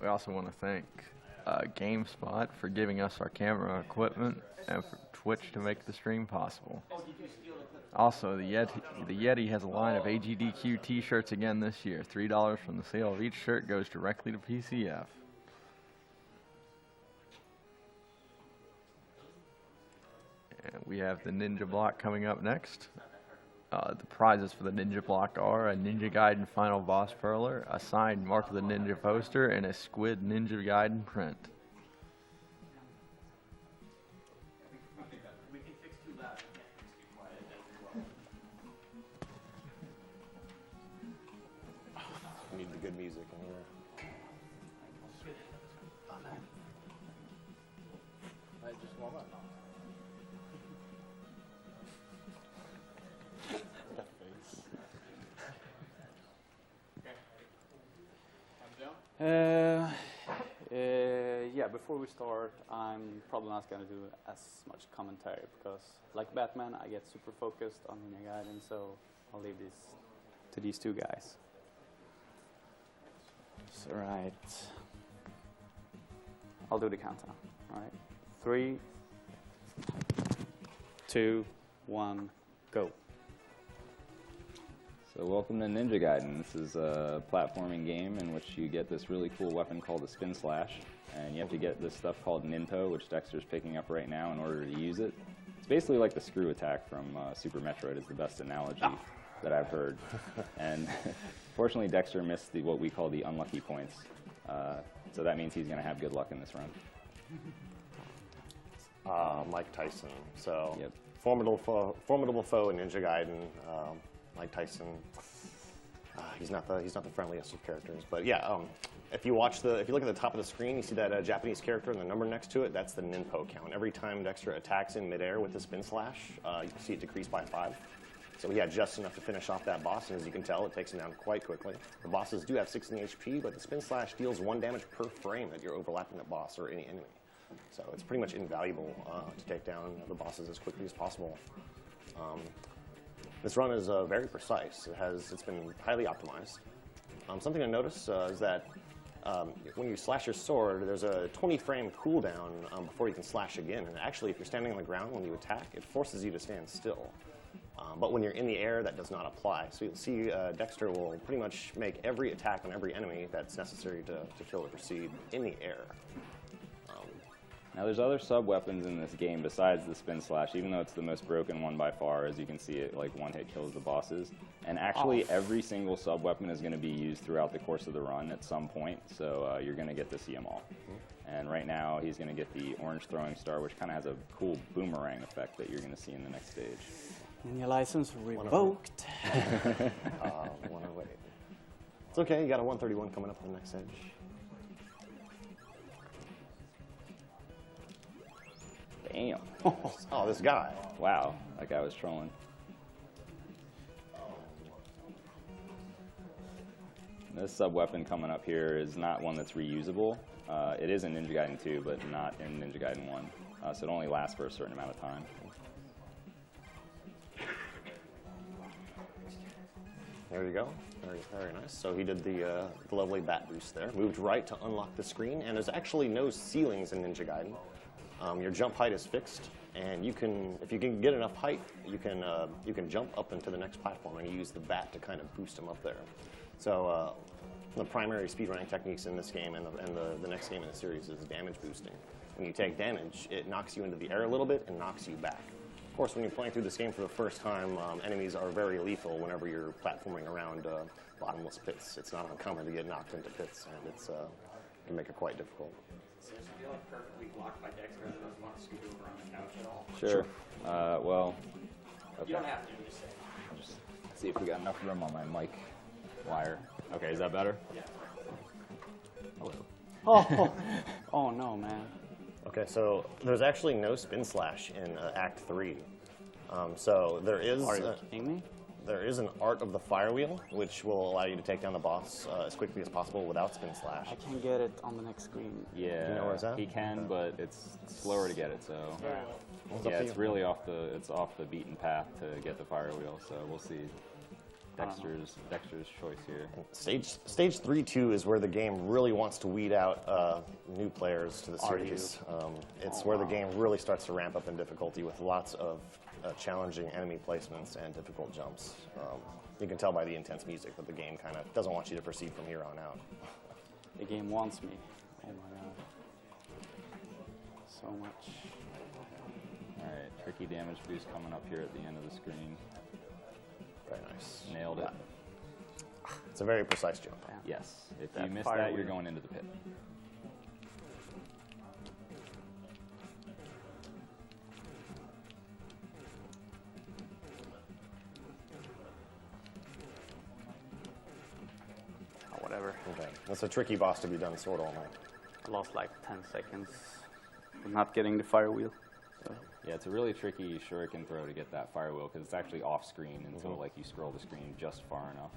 We also want to thank GameSpot for giving us our camera equipment and for Twitch to make the stream possible. Also, the Yeti has a line of AGDQ t-shirts again this year. $3 from the sale of each shirt goes directly to PCF. And we have the Ninja Block coming up next. The prizes for the Ninja Block are a Ninja Gaiden Final Boss Perler, a signed Mark of the Ninja poster, and a Squid Ninja Gaiden print. We need the good music in here. I just warm up. Yeah, before we start, I'm probably not going to do as much commentary because, like Batman, I get super focused on Ninja Gaiden, so I'll leave this to these two guys. All right. I'll do the countdown. All right. 3, 2, 1, go. So welcome to Ninja Gaiden. This is a platforming game in which you get this really cool weapon called the Spin Slash, and you have to get this stuff called Ninpo, which Dxtr's picking up right now in order to use it. It's basically like the screw attack from Super Metroid is the best analogy that I've heard. And fortunately, Dxtr missed what we call the unlucky points, so that means he's going to have good luck in this run. Mike Tyson. So Yep. formidable foe in Ninja Gaiden. Mike Tyson. He's not the friendliest of characters, but yeah. If you look at the top of the screen, you see that Japanese character and the number next to it. That's the Ninpo count. Every time Dxtr attacks in midair with the Spin Slash, you can see it decrease by 5. So we had just enough to finish off that boss, and as you can tell, it takes him down quite quickly. The bosses do have 16 HP, but the Spin Slash deals 1 damage per frame that you're overlapping the boss or any enemy. So it's pretty much invaluable to take down the bosses as quickly as possible. This run is very precise. It's been highly optimized. Something to notice is that when you slash your sword, there's a 20-frame cooldown before you can slash again. And actually, if you're standing on the ground when you attack, it forces you to stand still. But when you're in the air, that does not apply. So you'll see Dxtr will pretty much make every attack on every enemy that's necessary to kill or proceed in the air. Now there's other sub-weapons in this game besides the Spin Slash, even though it's the most broken one by far. As you can see, it like one-hit kills the bosses. And actually every single sub-weapon is going to be used throughout the course of the run at some point, so you're going to get to see them all. And right now he's going to get the orange throwing star, which kind of has a cool boomerang effect that you're going to see in the next stage. And your license revoked. 108. It's okay, you got a 131 coming up on the next stage. Damn. Oh, this guy. Wow, that guy was trolling. This sub-weapon coming up here is not one that's reusable. It is in Ninja Gaiden 2, but not in Ninja Gaiden 1. So it only lasts for a certain amount of time. There you go. Very, very nice. So he did the lovely bat boost there. Moved right to unlock the screen, and there's actually no ceilings in Ninja Gaiden. Your jump height is fixed, and you can, if you can get enough height, you can jump up into the next platform and use the bat to kind of boost them up there. So the primary speedrunning techniques in this game and the next game in the series is damage boosting. When you take damage, it knocks you into the air a little bit and knocks you back. Of course, when you're playing through this game for the first time, enemies are very lethal whenever you're platforming around bottomless pits. It's not uncommon to get knocked into pits, and it can make it quite difficult. So is it like perfectly blocked by Dxtr and doesn't want to scoot over on the couch at all? Sure. Well, okay. You don't have to, just say. I'll just see if we got enough room on my mic wire. Okay, is that better? Yeah. Oh no, man. Okay, so there's actually no Spin Slash in Act 3. So there is. Are you kidding me? There is an Art of the Fire Wheel, which will allow you to take down the boss as quickly as possible without Spin Slash. I can get it on the next screen. Yeah, you know where it's at? he can, but it's slower to get it. So Well, yeah, it's really off the beaten path to get the fire wheel. So we'll see. Dexter's choice here. Stage 3-2 is where the game really wants to weed out new players to the series. It's where the game really starts to ramp up in difficulty with lots of challenging enemy placements and difficult jumps. You can tell by the intense music that the game kind of doesn't want you to proceed from here on out. The game wants me. Oh my god. So much. Alright, tricky damage boost coming up here at the end of the screen. Very nice. Nailed it. It's a very precise jump. Yeah. Yes. If That you miss fire that, you're wheel. going into the pit. Oh, whatever. Okay. That's a tricky boss to be done sword all night. I lost like 10 seconds for not getting the fire wheel. So. Yeah, it's a really tricky shuriken throw to get that fire wheel because it's actually off screen until like you scroll the screen just far enough.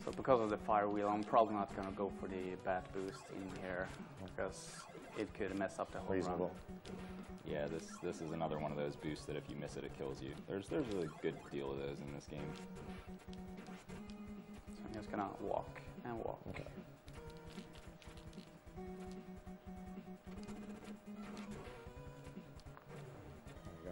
So because of the fire wheel, I'm probably not gonna go for the bat boost in here because it could mess up the whole Reasonable. run. Yeah, this is another one of those boosts that if you miss it, it kills you. There's a good deal of those in this game. So I'm just gonna walk and walk. Okay. There you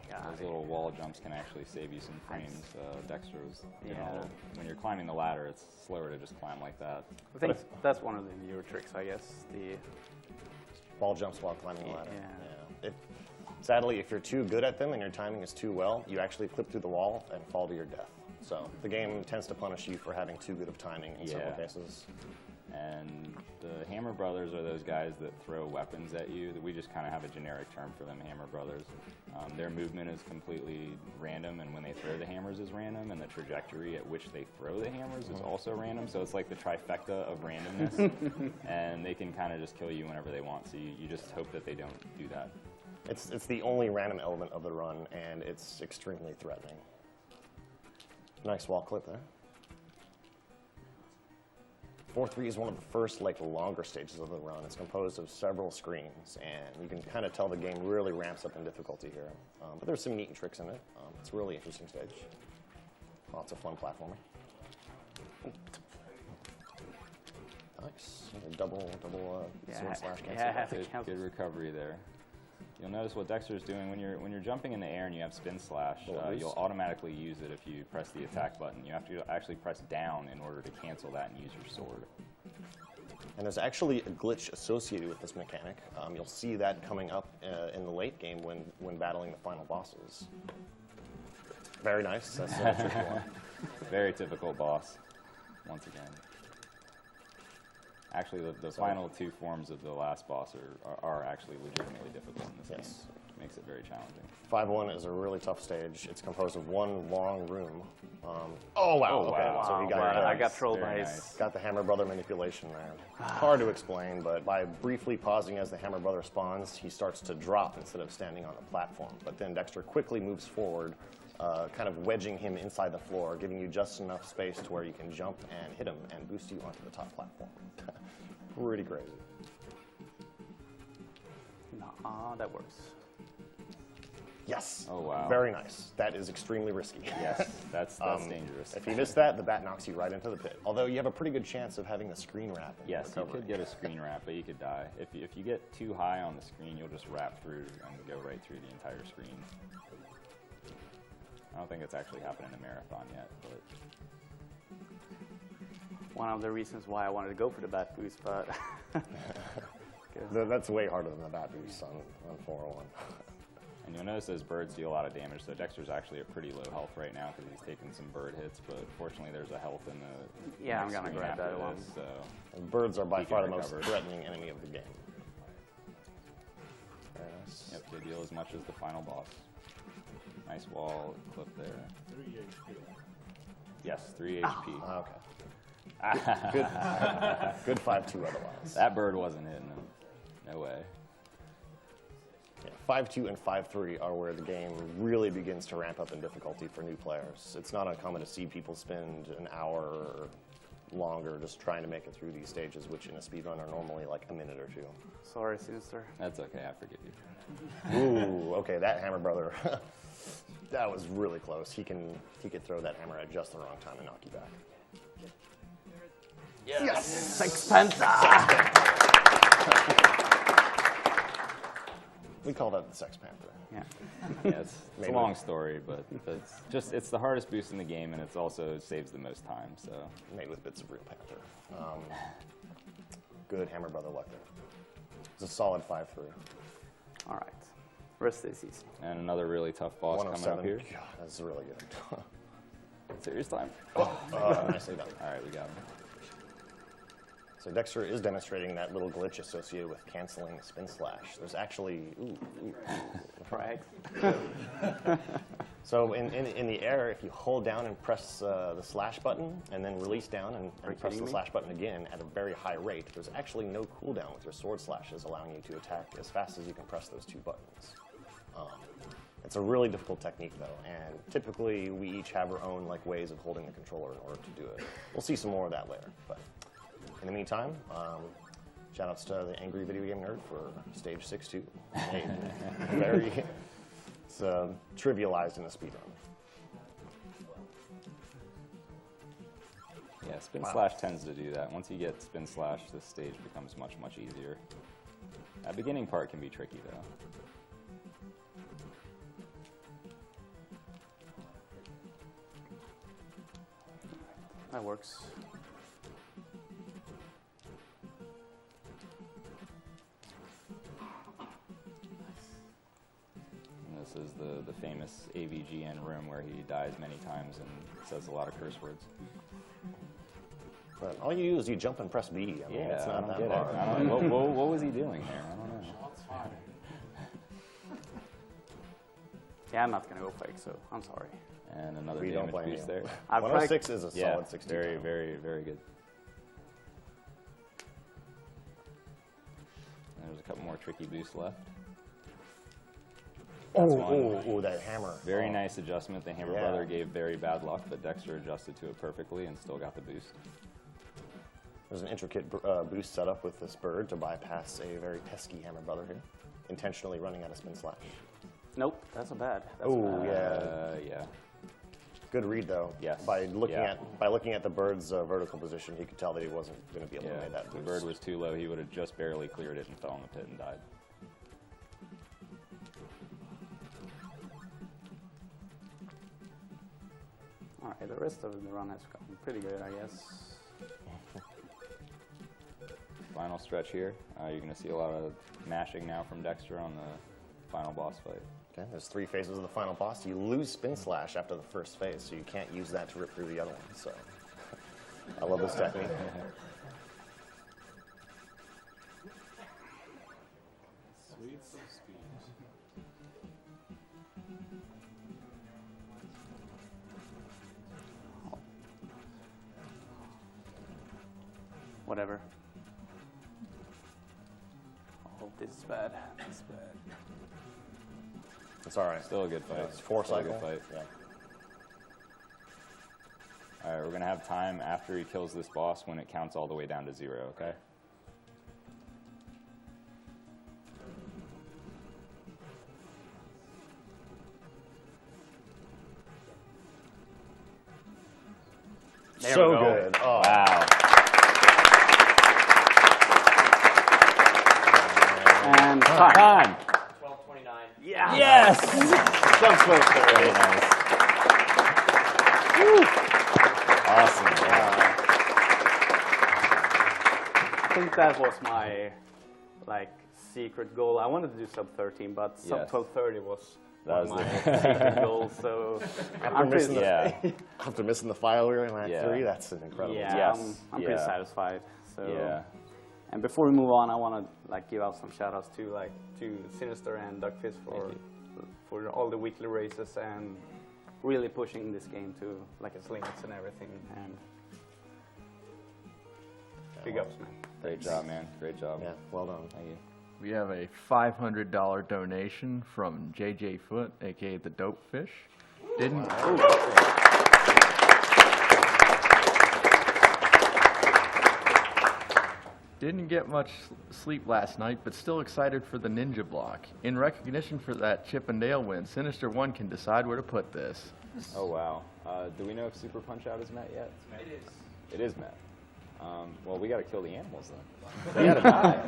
God. Those little wall jumps can actually save you some frames. Dexter was, Yeah. when you're climbing the ladder, it's slower to just climb like that. I think that's one of the newer tricks, I guess. The go. Ball jumps while climbing the ladder. Yeah. Sadly, if you're too good at them and your timing is too well, you actually clip through the wall and fall to your death. So the game tends to punish you for having too good of timing in several cases. And the Hammer Brothers are those guys that throw weapons at you. We just kind of have a generic term for them, Hammer Brothers. Their movement is completely random, and when they throw the hammers is random, and the trajectory at which they throw the hammers is also random. So it's like the trifecta of randomness, and they can kind of just kill you whenever they want. So you just hope that they don't do that. It's the only random element of the run, and it's extremely threatening. Nice wall clip there. 4-3 is one of the first longer stages of the run. It's composed of several screens, and you can kind of tell the game really ramps up in difficulty here. But there's some neat tricks in it. It's a really interesting stage. Lots of fun platforming. Nice. Double sword slash cancel. Yeah, Good recovery there. You'll notice what Dexter's doing when you're jumping in the air and you have spin slash. You'll automatically use it if you press the attack button. You have to actually press down in order to cancel that and use your sword. And there's actually a glitch associated with this mechanic. You'll see that coming up in the late game when battling the final bosses. Very nice. That's a tricky one. Very typical boss, once again. Actually, the final two forms of the last boss are actually legitimately difficult in this game. Makes it very challenging. 5-1 is a really tough stage. It's composed of one long room. Oh, wow. Okay. So he got your I head. got trolled Very by nice. his... Got the Hammer Brother manipulation there. Hard to explain, but by briefly pausing as the Hammer Brother spawns, he starts to drop instead of standing on the platform. But then Dexter quickly moves forward, kind of wedging him inside the floor, giving you just enough space to where you can jump and hit him and boost you onto the top platform. Pretty crazy. Nah, that works. Yes. Oh, wow. Very nice. That is extremely risky. Yes, that's dangerous. If you miss that, the bat knocks you right into the pit. Although you have a pretty good chance of having the screen wrap. Yes, you recovery. could get a screen wrap, but you could die. If you get too high on the screen, you'll just wrap through and go right through the entire screen. I don't think it's actually happened in a marathon yet, but One of the reasons why I wanted to go for the bat boost, but... That's way harder than the bat boost on 401. and you'll notice those birds deal a lot of damage. So Dexter's actually at pretty low health right now because he's taken some bird hits, but fortunately there's a health in the Yeah, I'm next gonna screen grab after that one. this, So And birds are by He can far the most recover. threatening enemy of the game. Very nice. yep, they deal as much as the final boss. Nice wall clip there. 3 HP. Yes, 3 HP. Okay. Good 5-2 otherwise. That bird wasn't hitting him. No way. Yeah, 5-2 and 5-3 are where the game really begins to ramp up in difficulty for new players. It's not uncommon to see people spend an hour or longer just trying to make it through these stages, which in a speedrun are normally like a minute or two. Sorry, Sinister. That's okay, I forgive you. Ooh, okay, that hammer brother, that was really close. He could throw that hammer at just the wrong time and knock you back. Yes! Sex Panther! We call that the Sex Panther. Yeah. Yeah, it's a long story, but it's the hardest boost in the game, and it's also saves the most time. So Made with bits of real panther. Good hammer brother luck there. It's a solid 5-3. All right. Rest is easy. and another really tough boss coming up 107. here. God, that's really good. Serious time. Nicely done. All right, we got him. So Dxtr is demonstrating that little glitch associated with canceling spin slash. There's actually, Right. So in the air, if you hold down and press the slash button and then release down and press the slash button again at a very high rate, there's actually no cooldown with your sword slashes, allowing you to attack as fast as you can press those two buttons. It's a really difficult technique though, and typically we each have our own ways of holding the controller in order to do it. We'll see some more of that later, but in the meantime, shout outs to the Angry Video Game Nerd for stage 6-2. It's trivialized in a speedrun. Yeah, spin slash tends to do that. Once you get spin slash, this stage becomes much, much easier. That beginning part can be tricky though. That works. And this is the famous AVGN room where he dies many times and says a lot of curse words. But all you do is you jump and press B. I mean, it's I not don't that get it. hard. I don't, what was he doing there? I don't know. Yeah, I'm not gonna go fake, so I'm sorry. And another We don't damage blame boost you. there. 106 is a Yeah, solid 62. very, very, very good. And there's a couple more tricky boosts left. That's one. Oh, that hammer. Very nice adjustment. The Hammer Yeah. Brother gave very bad luck, but Dxtr adjusted to it perfectly and still got the boost. There's an intricate boost setup with this bird to bypass a very pesky hammer brother here, intentionally running out of spin slash. Nope, that's a bad. That's Oh, bad. yeah. Yeah. Good read, though. Yes. By looking Yeah. at the bird's vertical position, he could tell that he wasn't going to be able to make that If boost. the bird was too low, he would have just barely cleared it and fell in the pit and died. All right, the rest of the run has gotten pretty good, I guess. Final stretch here. You're going to see a lot of mashing now from Dxtr on the final boss fight. Okay, there's 3 phases of the final boss. You lose spin slash after the first phase, so you can't use that to rip through the other one. So I love this technique. Whatever. Oh, this is bad. This is bad. It's all right. Still a good fight. It's 4 Still a cycle. good fight. Yeah. All right, we're going to have time after he kills this boss when it counts all the way down to 0, okay? There So we go. good. Oh. Wow. And time. 12:29. Yeah. Yes! Jump close there. Very nice. Awesome. I think that was my secret goal. I wanted to do sub 13, but sub Yes. 12:30 was That one was of my secret goals. So I'm missing pretty, Yeah. After missing the file we were in at Yeah. 3, that's an incredible. yeah, Yes. I'm pretty Yeah. satisfied. So Yeah. And before we move on, I want to give out some shout outs to Sinister and Duckfist for all the weekly races and really pushing this game to its limits and everything. And big ups, man. Great job, man. Great job. Yeah, well done. Thank you. We have a $500 donation from JJ Foot, aka the Dope Fish. Didn't get much sleep last night, but still excited for the Ninja block. In recognition for that Chip and Dale win, Sinister One can decide where to put this. Oh, wow. Do we know if Super Punch-Out is met yet? It is. It is met. Well, we got to kill the animals then. They got to die.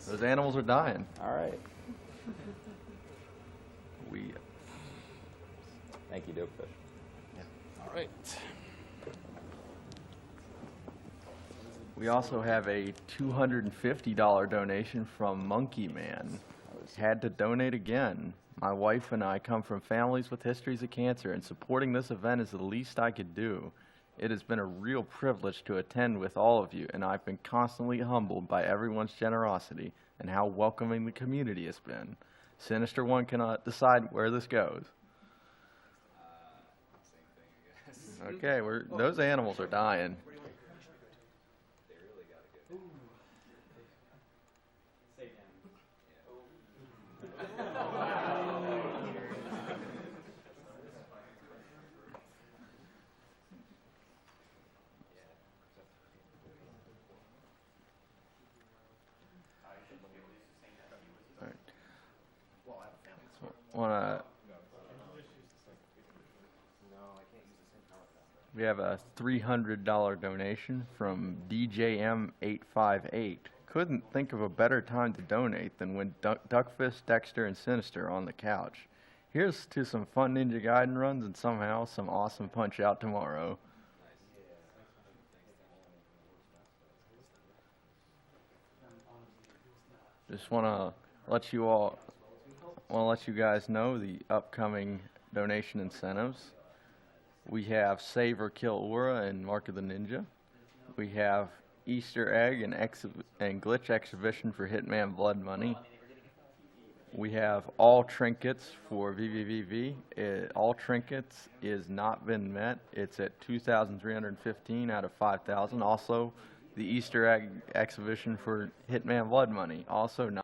Those animals are dying. All right. We Thank you, Dopefish. All right. We also have a $250 donation from Monkey Man. Had to donate again. My wife and I come from families with histories of cancer, and supporting this event is the least I could do. It has been a real privilege to attend with all of you, and I've been constantly humbled by everyone's generosity and how welcoming the community has been. Sinister One cannot decide where this goes. Okay, those animals are dying. We have a $300 donation from DJM858. Couldn't think of a better time to donate than when Duckfist, Dexter, and Sinister are on the couch. Here's to some fun Ninja Gaiden runs and somehow some awesome Punch-Out tomorrow. Just want to let you guys know the upcoming donation incentives. We have Save or Kill Aura and Mark of the Ninja. We have Easter Egg and Glitch Exhibition for Hitman Blood Money. We have all trinkets for VVVV. All trinkets is not been met. It's at 2,315 out of 5,000. Also, the Easter Egg Exhibition for Hitman Blood Money, also not